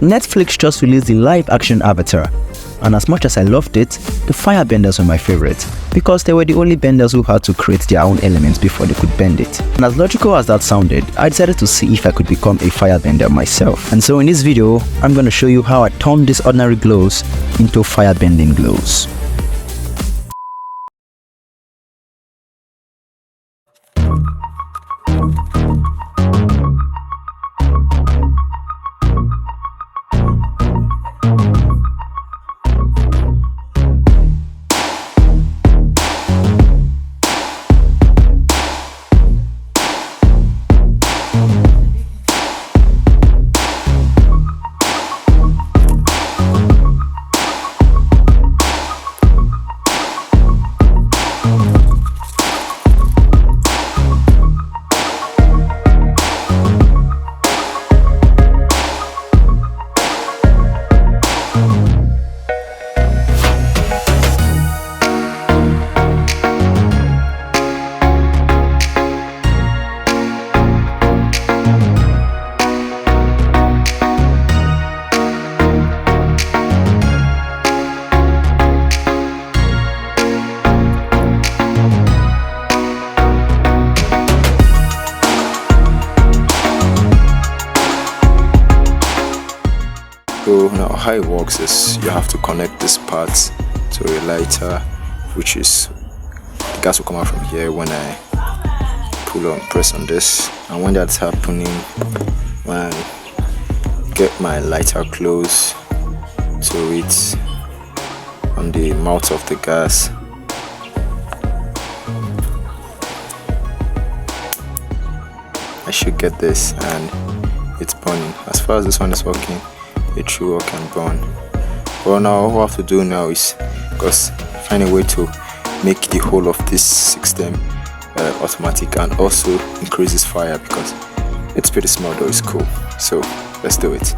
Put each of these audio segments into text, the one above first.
Netflix just released the live-action Avatar, and as much as I loved it, the firebenders were my favorite because they were the only benders who had to create their own elements before they could bend it. And as logical as that sounded, I decided to see if I could become a firebender myself. And so in this video, I'm going to show you how I turned these ordinary gloves into firebending gloves. So now how it works is you have to connect this part to a lighter, which is the gas will come out from here when I press on this, and when that's happening, when I get my lighter close to it on the mouth of the gas, I should get this and it's burning. As far as this one is working, it should work and burn. But now all I have to do now is find a way to make the whole of this system automatic and also increase its fire, because it's pretty small though, it's cool. So let's do it.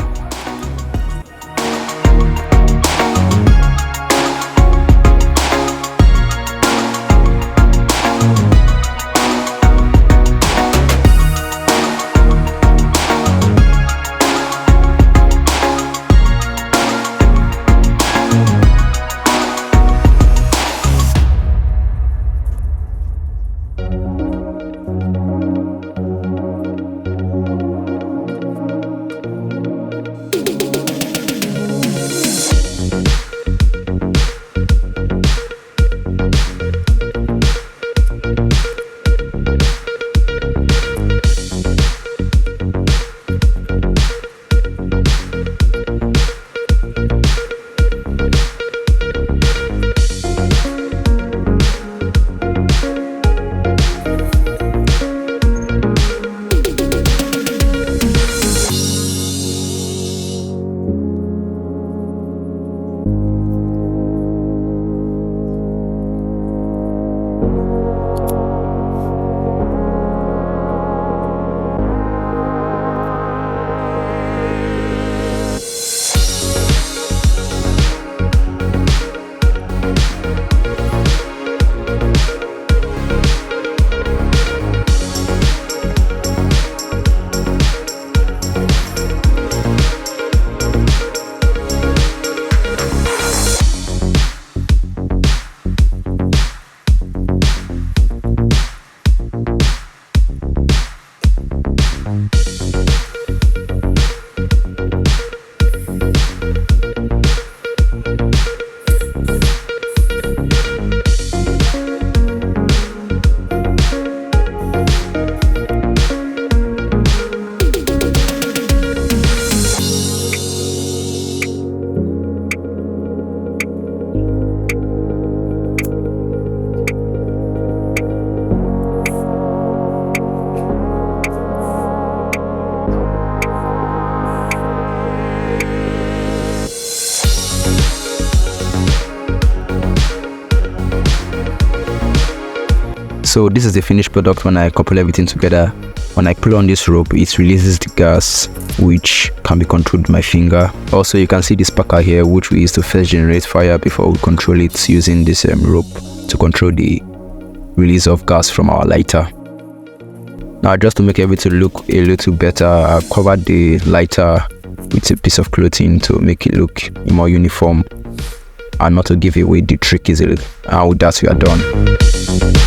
So this is the finished product. When I couple everything together, when I pull on this rope, it releases the gas, which can be controlled with my finger. Also, you can see this sparker here, which we use to first generate fire before we control it using this rope to control the release of gas from our lighter. Now, just to make everything look a little better, I covered the lighter with a piece of clothing to make it look more uniform and not to give away the trick easily. And with that, we are done.